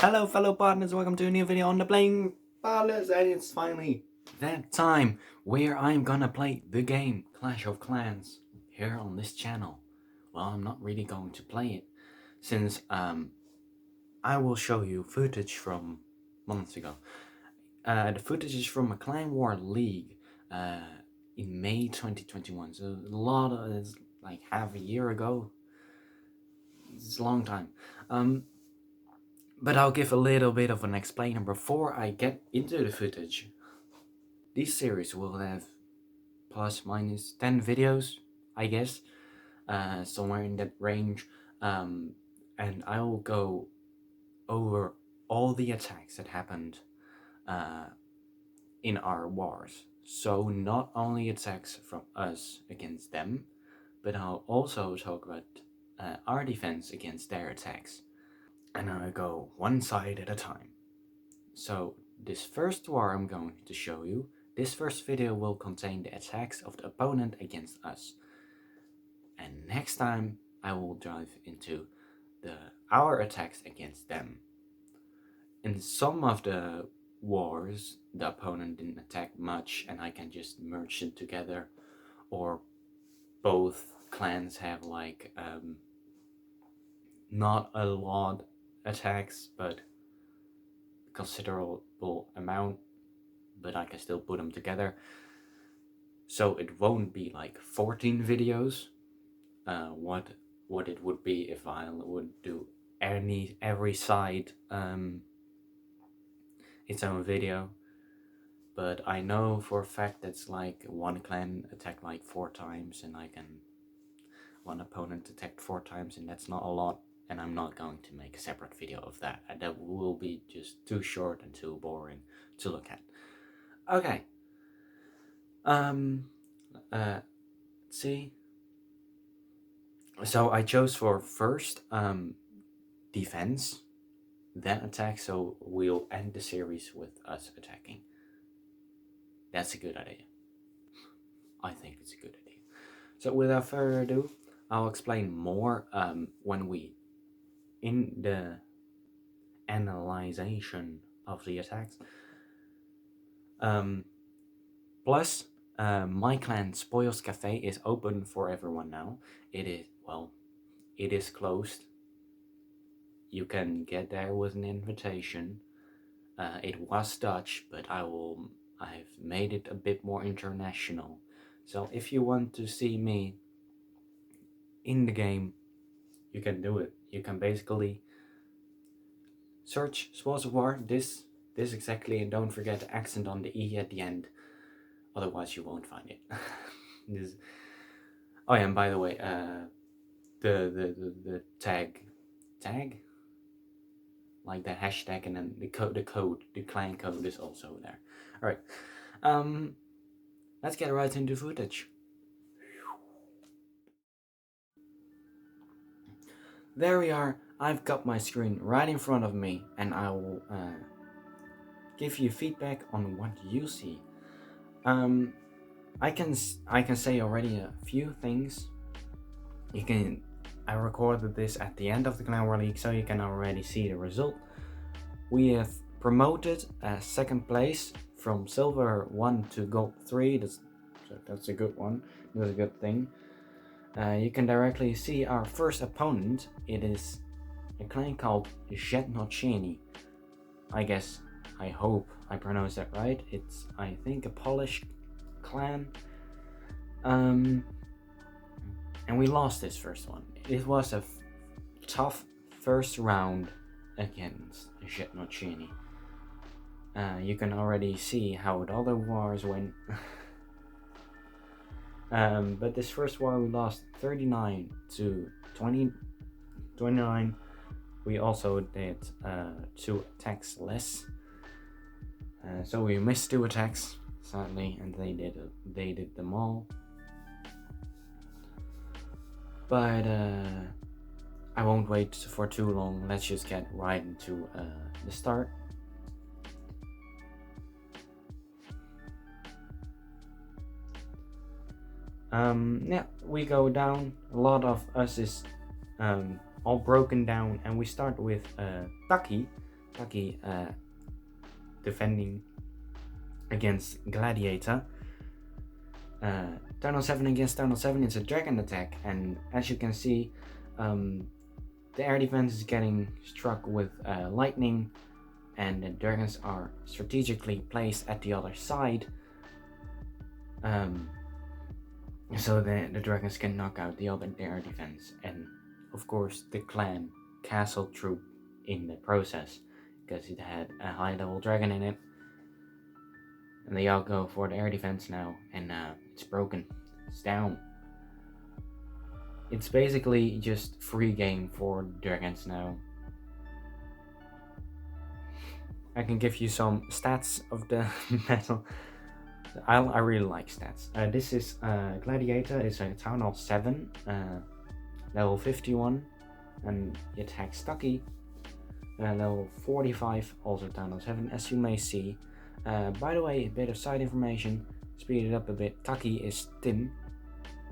Hello fellow partners, welcome to a new video on the Playing Partners, and it's finally that time where I'm gonna play the game Clash of Clans here on this channel. Well, I'm not really going to play it since I will show you footage from months ago. The footage is from a Clan War League in May 2021, so a lot of it's like half a year ago. It's a long time. But I'll give a little bit of an explainer before I get into the footage. This series will have plus minus 10 videos, I guess, somewhere in that range, and I will go over all the attacks that happened in our wars. So not only attacks from us against them, but I'll also talk about our defense against their attacks. And I go one side at a time. So this first war I'm going to show you, this first video will contain the attacks of the opponent against us. And next time I will dive into our attacks against them. In some of the wars, the opponent didn't attack much and I can just merge them together, or both clans have like not a lot attacks, but considerable amount, but I can still put them together. So it won't be like 14 videos, what it would be if I would do every side its own video. But I know for a fact that's like one clan attacked like 4 times and one opponent attacked 4 times, and that's not a lot. And I'm not going to make a separate video of that. That will be just too short and too boring to look at. Okay. Let's see. So I chose for first defense, then attack. So we'll end the series with us attacking. That's a good idea. I think it's a good idea. So without further ado, I'll explain more when we in the analyzation of the attacks. Plus, my clan Spoils Café is open for everyone now. It is closed. You can get there with an invitation. It was Dutch, but I've made it a bit more international. So if you want to see me in the game, you can do it. You can basically search Spoils of War, this exactly, and don't forget the accent on the E at the end, otherwise you won't find it. Oh yeah, and by the way, the tag, like the hashtag, and then the clan code is also there. Alright, let's get right into footage. There we are. I've got my screen right in front of me, and I will give you feedback on what you see. I can say already a few things. I recorded this at the end of the Clan War League, so you can already see the result. We have promoted second place from silver 1 to gold 3. That's a good one. That's a good thing. You can directly see our first opponent. It is a clan called ZJEDNOCZENI. I hope I pronounced that right. It's, I think, a Polish clan. And we lost this first one. It was a tough first round against ZJEDNOCZENI. You can already see how the other wars went. But this first war we lost 39 to 29. We also did 2 attacks less. So we missed 2 attacks, sadly, and they did them all. But I won't wait for too long. Let's just get right into the start. Yeah, we go down. A lot of us is all broken down, and we start with Takkie. Takkie defending against Gladiator. Turn on 7 against turn on 7 is a dragon attack, and as you can see, the air defense is getting struck with lightning, and the dragons are strategically placed at the other side, so the dragons can knock out the other air defense, and of course the clan castle troop in the process, because it had a high level dragon in it. And they all go for the air defense now, and it's broken. It's down. It's basically just free game for dragons now. I can give you some stats of the battle. I really like stats. This is Gladiator. It's a Town Hall 7, level 51, and it attacks Takkie. Level 45, also Town Hall 7, as you may see. By the way, a bit of side information, speed it up a bit. Takkie is Tim,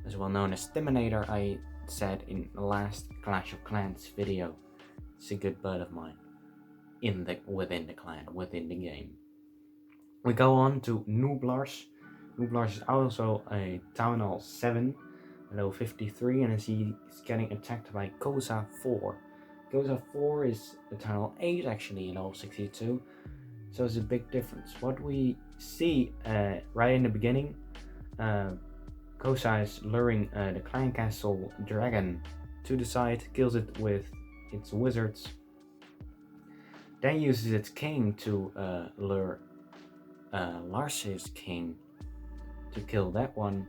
as well known as Timinator. I said in the last Clash of Clans video. It's a good bud of mine within the clan, within the game. We go on to NOOBLARS. NOOBLARS is also a Town Hall 7, level 53, and as he is getting attacked by Kosa 4. Kosa 4 is a Town Hall 8 actually, level 62. So it's a big difference. What we see right in the beginning, Kosa is luring the clan castle dragon to the side, kills it with its wizards, then uses its king to lure Lars's king to kill that one.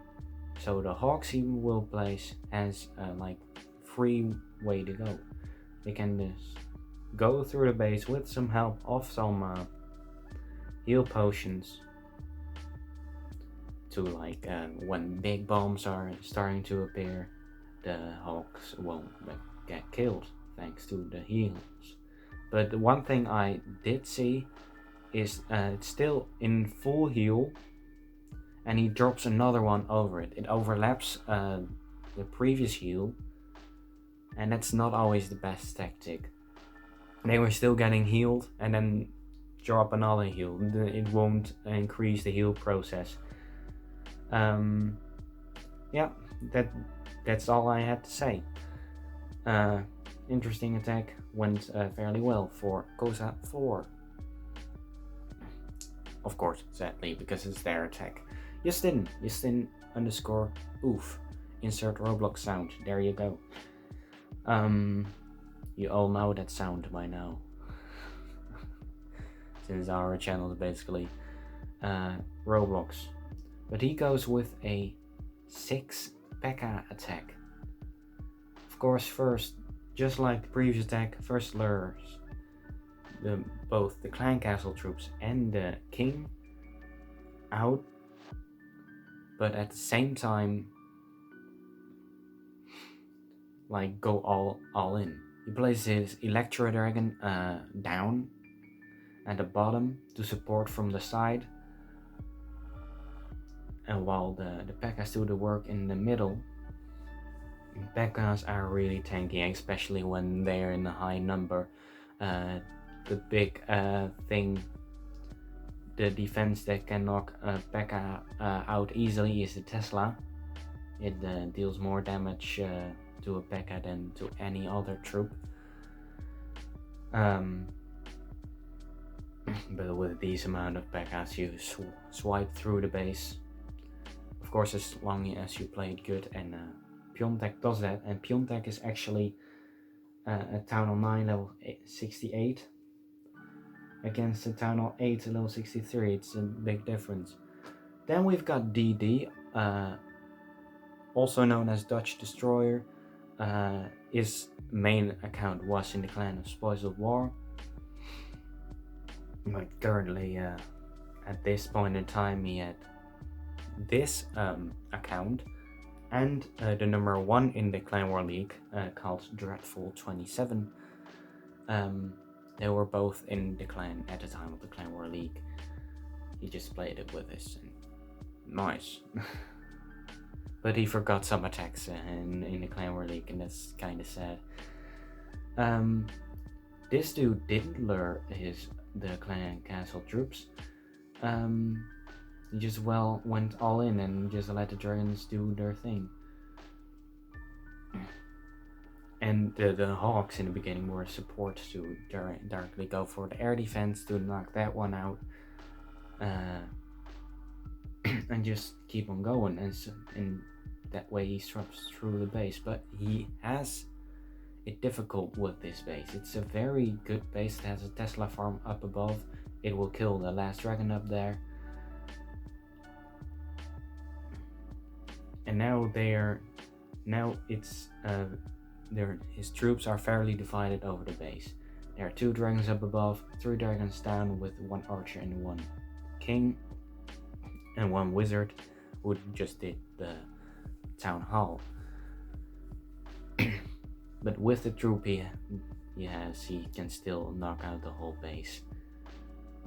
So the hawks he will place as like free way to go. They can just go through the base with some help of some heal potions to like when big bombs are starting to appear, the hawks won't get killed thanks to the heals. But the one thing I did see is it's still in full heal, and he drops another one over it. It overlaps the previous heal, and that's not always the best tactic. They were still getting healed and then drop another heal. It won't increase the heal process. Yeah, that's all I had to say. Interesting attack, went fairly well for Kosa 4. Of course, sadly, because it's their attack. Justin underscore oof. Insert Roblox sound. There you go. You all know that sound by now. Since our channel is basically Roblox. But he goes with a 6 P.E.K.K.A attack. Of course, first, just like the previous attack, first lures both the clan castle troops and the king out, but at the same time, like go all in. He places his Electro Dragon down at the bottom to support from the side, and while the P.E.K.K.As do the work in the middle. P.E.K.K.As are really tanky, especially when they're in a high number. The big thing, the defense that can knock P.E.K.K.A out easily is the Tesla. It deals more damage to a P.E.K.K.A than to any other troop. But with these amount of P.E.K.K.As, you swipe through the base. Of course, as long as you play it good, and Piontek does that, and Piontek is actually a Town Hall 9 level 68 against a Town Hall 8 level 63. It's a big difference. Then we've got DD, also known as Dutch Destroyer. His main account was in the clan of Spoils of War, but currently at this point in time he had this account and the number 1 in the Clan War League called Dreadful 27. They were both in the clan at the time of the Clan War League. He just played it with us, and nice. But he forgot some attacks in the Clan War League, and that's kind of sad. this dude didn't lure the clan castle troops. He just went all in and just let the dragons do their thing. And the hawks in the beginning were support to directly go for the air defense to knock that one out. And just keep on going, and that way he disrupts through the base. But he has it difficult with this base. It's a very good base. It has a Tesla farm up above. It will kill the last dragon up there. And now his troops are fairly divided over the base. There are 2 dragons up above, 3 dragons down with 1 archer and 1 king, and 1 wizard who just did the town hall. But with the troop he can still knock out the whole base.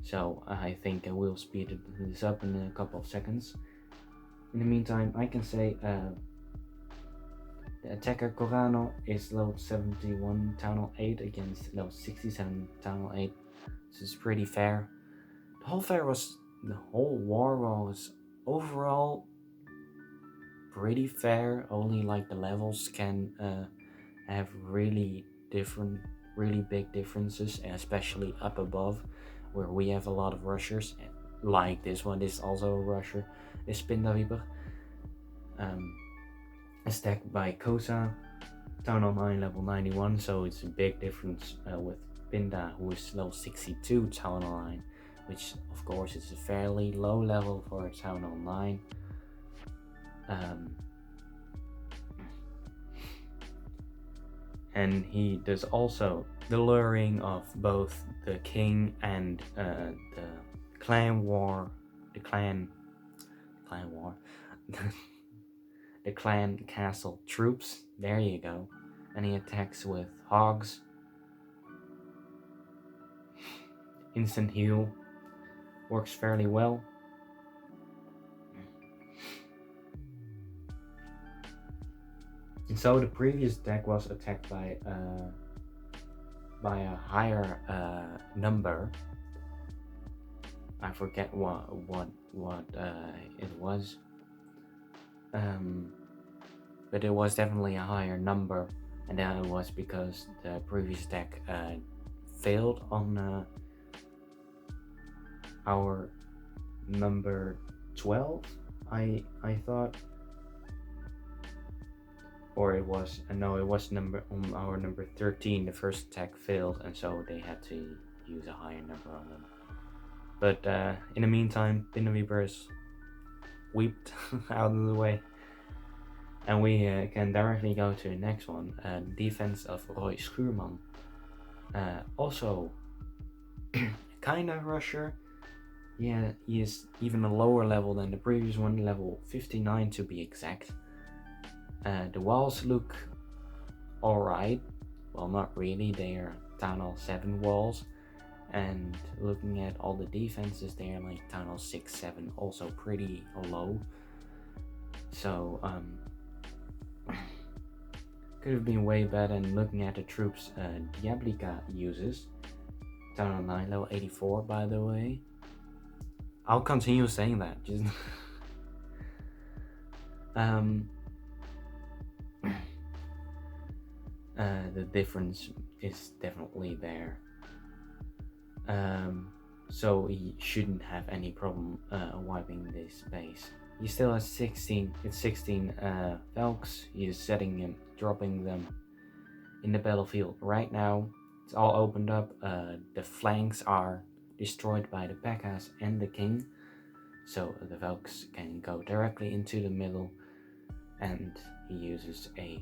So I think I will speed this up in a couple of seconds. In the meantime, I can say the attacker Corano is level 71 Town Hall 8 against level 67 Town Hall 8. This is pretty fair. The whole war was overall pretty fair. Only like the levels can have really big differences, especially up above where we have a lot of rushers. Like this one, this is also a rusher. This Pindaviper. Stacked by Kosa, Town Hall 9 level 91, so it's a big difference with Pinda, who is level 62 Town Hall 9, which of course is a fairly low level for Town Hall 9. And he does also the luring of both the king and the clan war, the clan castle troops. There you go. And he attacks with hogs. Instant heal. Works fairly well. And so the previous deck was attacked by a higher number. I forget what it was. But it was definitely a higher number, and that was because the previous deck failed on our number 12, I thought, or it was on our number 13. The first attack failed, and so they had to use a higher number on them. But in the meantime, Pindaviper is weeped out of the way, and we can directly go to the next one. Defense of Roy Schuurman. Also kind of rusher. Yeah, he is even a lower level than the previous one, level 59 to be exact. The walls look alright. Well, not really, they are Town Hall 7 walls. And looking at all the defenses, they are like Town Hall 6, 7, also pretty low. So, could have been way better. And looking at the troops Diablica uses, Town Hall 9, level 84, by the way. I'll continue saying that, just the difference is definitely there. So he shouldn't have any problem wiping this base. He still has 16 Valks. He is setting and dropping them in the battlefield right now. It's all opened up. The flanks are destroyed by the P.E.K.K.A.s and the king, so the Valks can go directly into the middle, and he uses a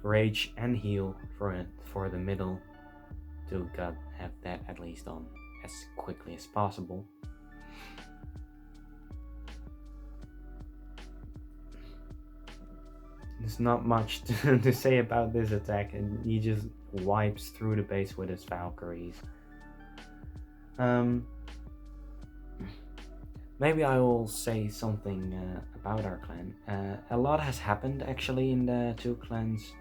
rage and heal for the middle to have that at least on as quickly as possible. There's not much to say about this attack, and he just wipes through the base with his Valkyries. Maybe I will say something about our clan. A lot has happened actually in the two clans.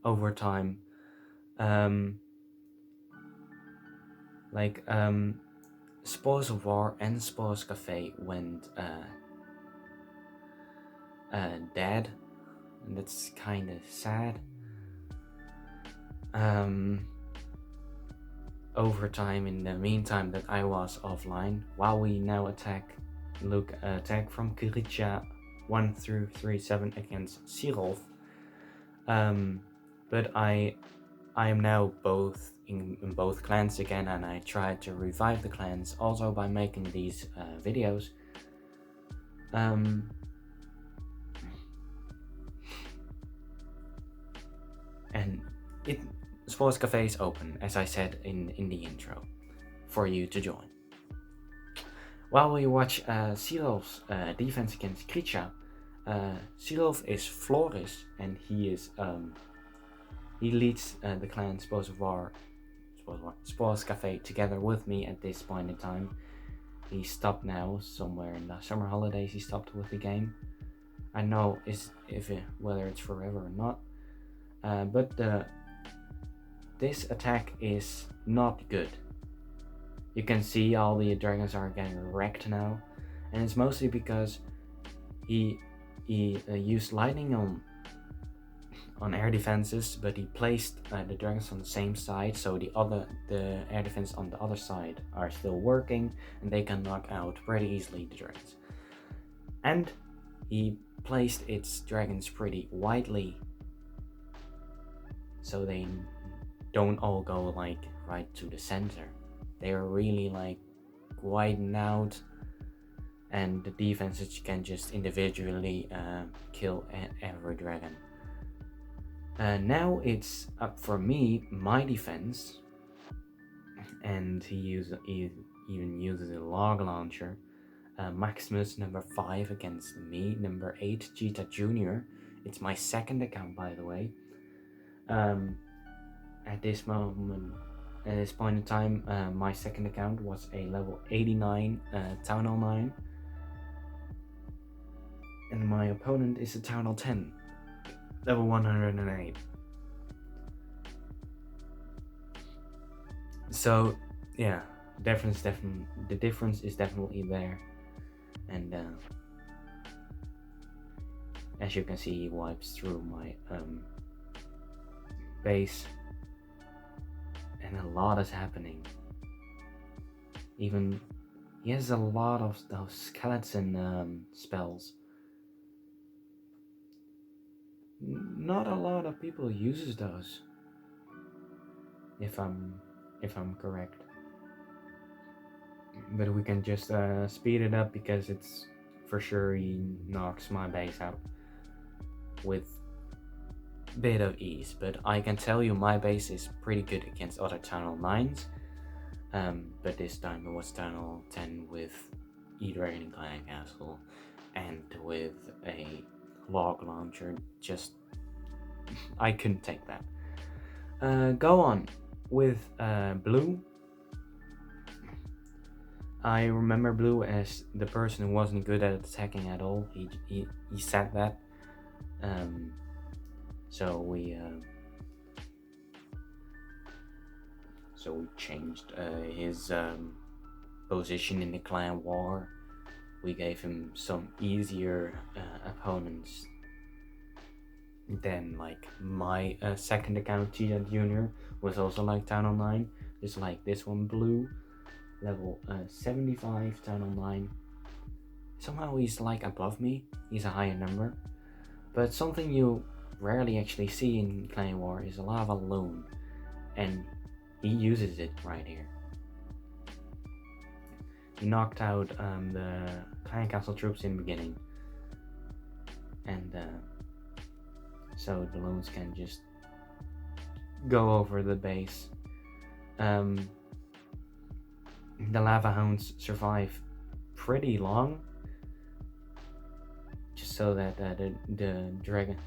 over time, Spoils of War and Spoils Café went dead, and that's kind of sad. Over time, in the meantime that I was offline, while we now attack from Kiricha 1 through 3-7 against Sirolf. But I am now both in both clans again, and I tried to revive the clans also by making these videos. And Spoils Café is open, as I said in the intro, for you to join. While we watch Sirolf's defense against Kiricha, Sirolf is Floris, and he leads the clan Spoils Café together with me at this point in time. He stopped now, somewhere in the summer holidays he stopped with the game. I don't know whether it's forever or not, but this attack is not good. You can see all the dragons are getting wrecked now, and it's mostly because he used lightning on air defenses, but he placed the dragons on the same side, so the air defense on the other side are still working, and they can knock out pretty easily the dragons. And he placed its dragons pretty widely, so they don't all go like right to the center. They are really like widened out, and the defenses can just individually kill every dragon. Now it's up for me, my defense, and he even uses a log launcher. Maximus number 5 against me, number 8 Cheetah Jr. It's my second account, by the way. At this point in time, my second account was a level 89 Town Hall 9, and my opponent is a Town Hall 10, level 108. So yeah, the difference is definitely there, and as you can see, he wipes through my base, and a lot is happening. Even he has a lot of those skeleton spells. Not a lot of people uses those, if I'm correct. But we can just speed it up, because it's for sure he knocks my base out with a bit of ease. But I can tell you my base is pretty good against other Town Hall 9s. But this time it was Town Hall 10 with E-Dragon and Clan Castle, and with a log launcher. Just I couldn't take that. Go on with Blue. I remember Blue as the person who wasn't good at attacking at all. He said that. So we changed his position in the clan war. We gave him some easier opponents than like my second account, Cheetah Jr. was also like Town Hall 9, just like this one, Blue, level 75 Town Hall 9. Somehow he's like above me, he's a higher number. But something you rarely actually see in Clan War is a lava loon, and he uses it right here. He knocked out the Clan Castle troops in the beginning, and so the loons can just go over the base. The lava hounds survive pretty long, just so that the dragons,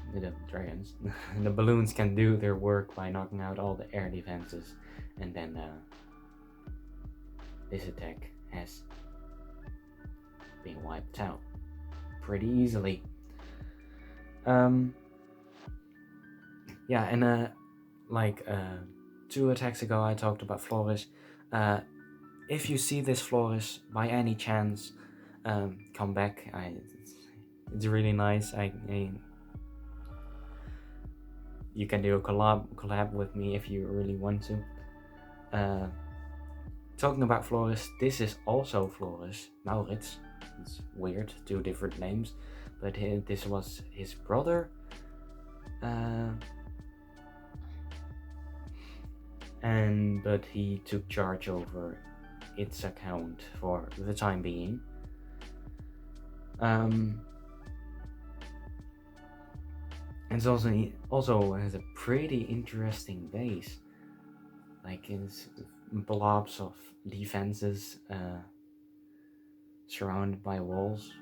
the balloons can do their work by knocking out all the air defenses, and then this attack has been wiped out pretty easily. Yeah, and like 2 attacks ago I talked about Floris. If you see this Floris by any chance, come back. It's really nice. You can do a collab with me if you really want to. Talking about Floris, this is also Floris, Maurits. It's weird, 2 different names, but this was his brother. But he took charge over its account for the time being. And it also has a pretty interesting base. Like it's blobs of defenses surrounded by walls.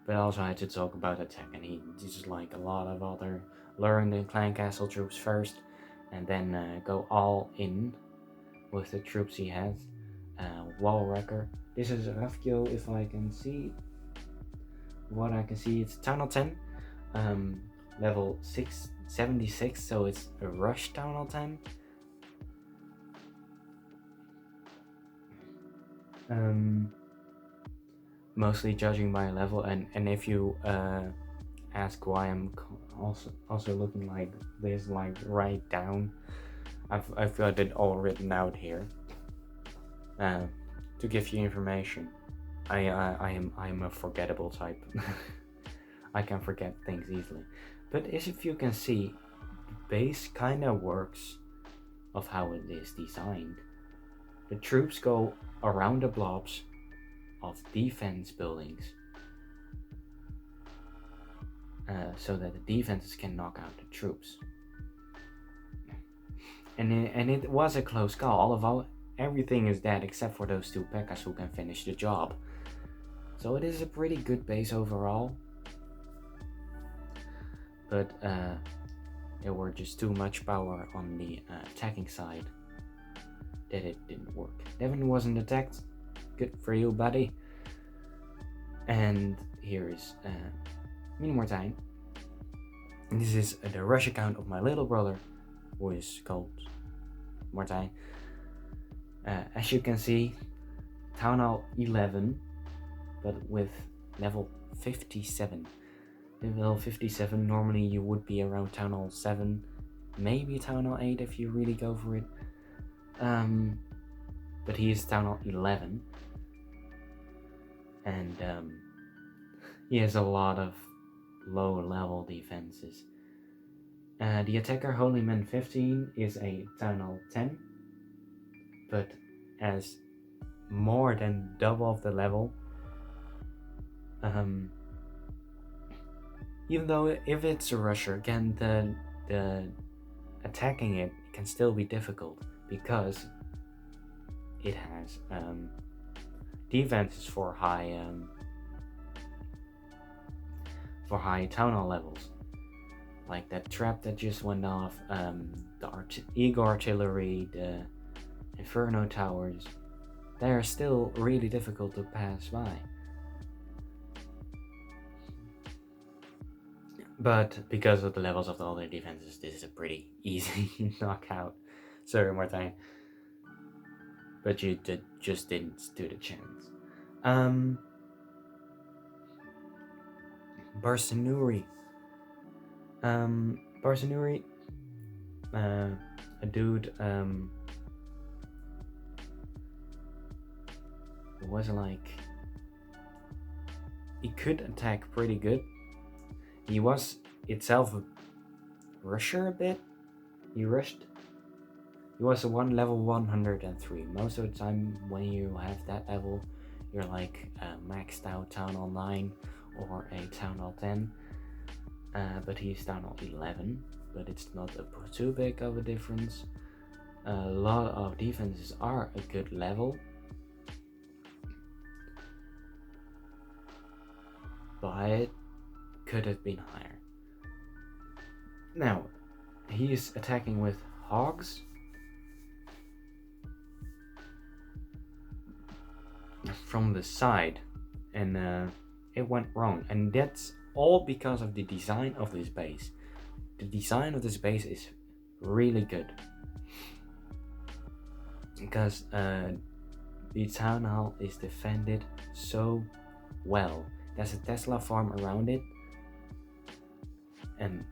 But I also had to talk about attack, and he just like a lot of other learn the clan castle troops first, and then go all in with the troops he has. Wall wrecker. This is Rafcio, if I can see. What I can see, it's Town Hall 10, level 676, so it's a rush Town Hall 10. Mostly judging by level, and if you ask why I'm also looking like this, like right down, I've got it all written out here to give you information. I am a forgettable type. I can forget things easily, but as if you can see, the base kind of works of how it is designed. The troops go around the blobs of defense buildings, so that the defenses can knock out the troops. And it was a close call, although everything is dead except for those 2 P.E.K.K.A.s who can finish the job. So it is a pretty good base overall. But there were just too much power on the attacking side that it didn't work. Devin wasn't attacked. Good for you, buddy. And here is mini Martijn. And this is the rush account of my little brother, who is called Martijn. As you can see, Town Hall 11, but with level 57. Level 57, normally you would be around Town Hall 7, maybe Town Hall 8 if you really go for it. But he is Town Hall 11. And he has a lot of low level defenses. The attacker Holy Man 15 is a Town Hall 10, but has more than double of the level. Even though if it's a rusher, again, the attacking it can still be difficult because it has defenses for high Town Hall levels, like that trap that just went off, the Eagle Artillery, the Inferno Towers. They are still really difficult to pass by. But because of the levels of the other defenses, this is a pretty easy knockout. Sorry, Martijn. But you just didn't stood a chance. Barcanouri. Barcanouri, a dude, was like, he could attack pretty good. He was itself a rusher a bit. He rushed. He was a level 103. Most of the time when you have that level, you're like maxed out Town Hall 9 or a Town Hall 10. But he's Town Hall 11. But it's not too big of a difference. A lot of defenses are a good level. But could have been higher. Now, he is attacking with hogs. From the side, and it went wrong, and that's all because of the design of this base. The design of this base is really good. Because the town hall is defended so well. There's a Tesla farm around it, and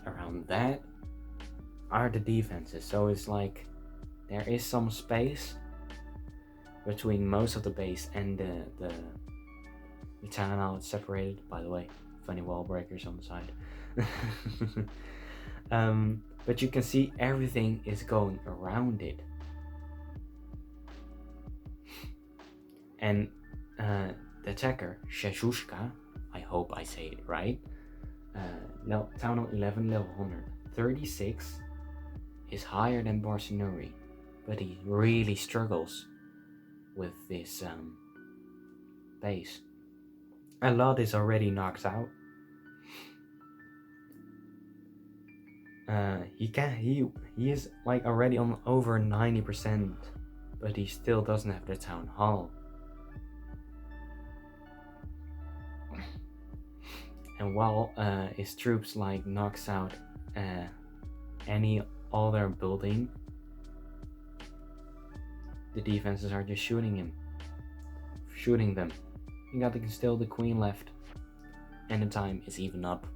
around that are the defenses. So it's like there is some space between most of the base and the town hall. It's separated, by the way. Funny wall breakers on the side. But you can see everything is going around it. And the attacker, Szczezujka, I hope I say it right, Town Hall 11 level 136 is higher than Barcanouri, but he really struggles with this base. A lot is already knocked out. He is like already on over 90%, but he still doesn't have the town hall. And while his troops like knocks out any other building, the defenses are just shooting them. You got still the queen left, and the time is even up.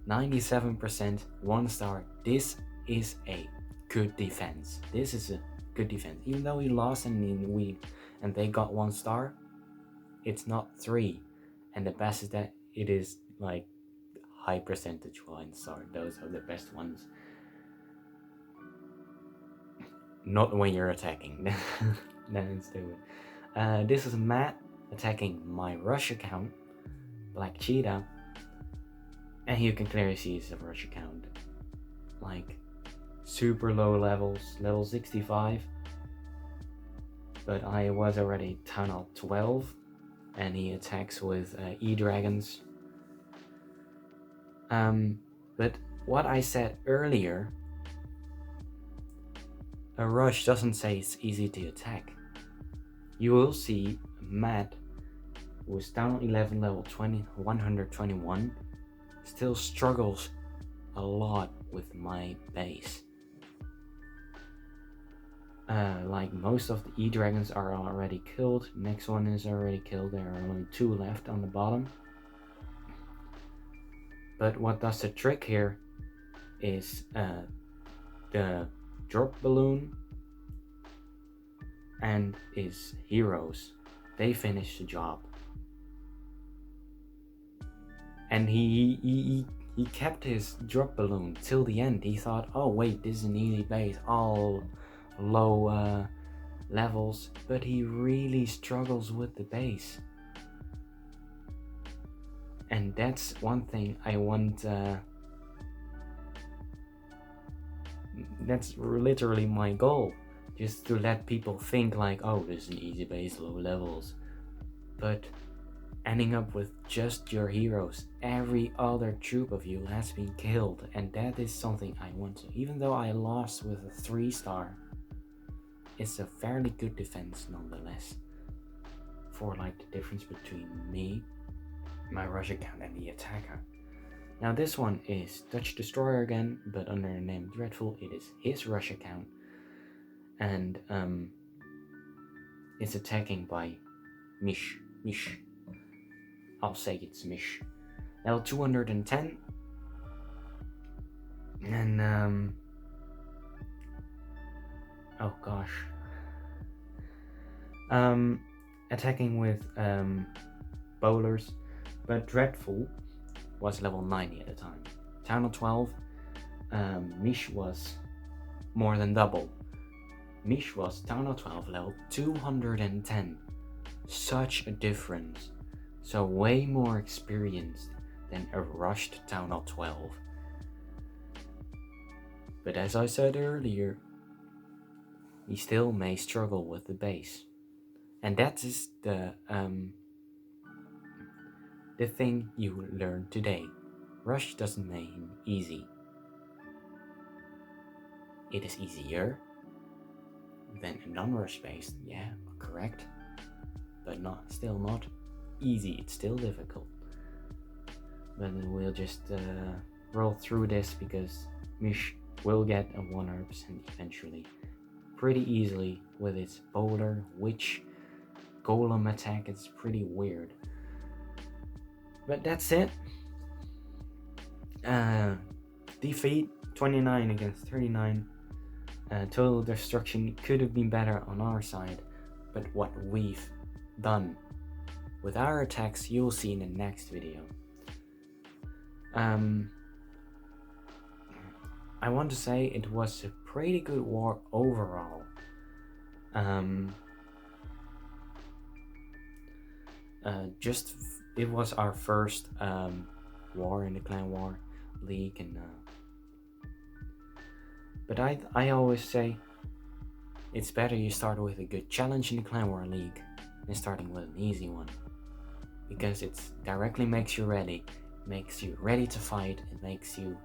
97%, 1 star. This is a good defense. This is a good defense. Even though we lost and they got 1 star, it's not 3. And the best is that it is like high percentage 1 star. Those are the best ones. Not when you're attacking. Then it's stupid. This is Matt attacking my rush account, Black Cheetah. And you can clearly see it's a rush account. Like super low levels, level 65. But I was already Town Hall 12. And he attacks with E-Dragons. But what I said earlier, a rush doesn't say it's easy to attack. You will see Matt, who is Town Hall 11 level 121, still struggles a lot with my base. Like most of the E-Dragons are already killed. Next one is already killed. There are only 2 left on the bottom. But what does the trick here is the drop balloon and his heroes. They finish the job. And he kept his drop balloon till the end. He thought, oh wait, this is an easy base, all low levels, but he really struggles with the base. And that's one thing I want, that's literally my goal, just to let people think like, oh, this is an easy base, low levels, but ending up with just your heroes. Every other troop of you has been killed, and that is something I want to. Even though I lost with a 3 star, it's a fairly good defense nonetheless. For like the difference between me, my rush account, and the attacker. Now this one is Dutch Destroyer again, but under the name Dreadful. It is his rush account, and it's attacking by Mish. I'll say it's Mish. Level 210. And oh gosh. Attacking with bowlers, but Dreadful was level 90 at the time. Town Hall 12, Mish was more than double. Mish was Town Hall 12 level 210. Such a difference. So way more experienced than a rushed Town Hall 12. But as I said earlier, he still may struggle with the base. And that is the thing you learned today. Rush doesn't mean easy. It is easier than a non-rush base, yeah, correct. But still not easy, it's still difficult. but we'll just roll through this because Mish will get a 100% eventually, pretty easily with its bowler witch golem attack. It's pretty weird, but that's it. Defeat 29 against 39. Total destruction could have been better on our side, but what we've done with our attacks you'll see in the next video. I want to say it was a pretty good war overall. It was our first war in the Clan War League, and but I always say it's better you start with a good challenge in the Clan War League than starting with an easy one, because it directly makes you ready to fight. It makes you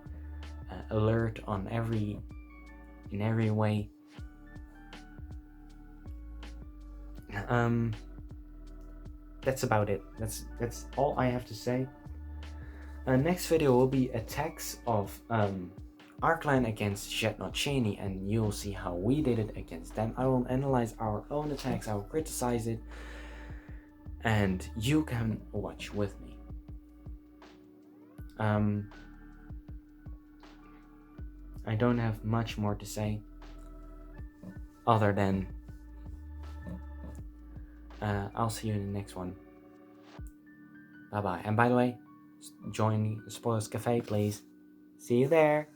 alert in every way. That's about it. That's all I have to say. Next video will be attacks of our clan against ZJEDNOCZENI, and you'll see how we did it against them. I will analyze our own attacks, I will criticize it, and you can watch with me. I don't have much more to say other than I'll see you in the next one. Bye bye. And by the way, join Spoils Café, please. See you there.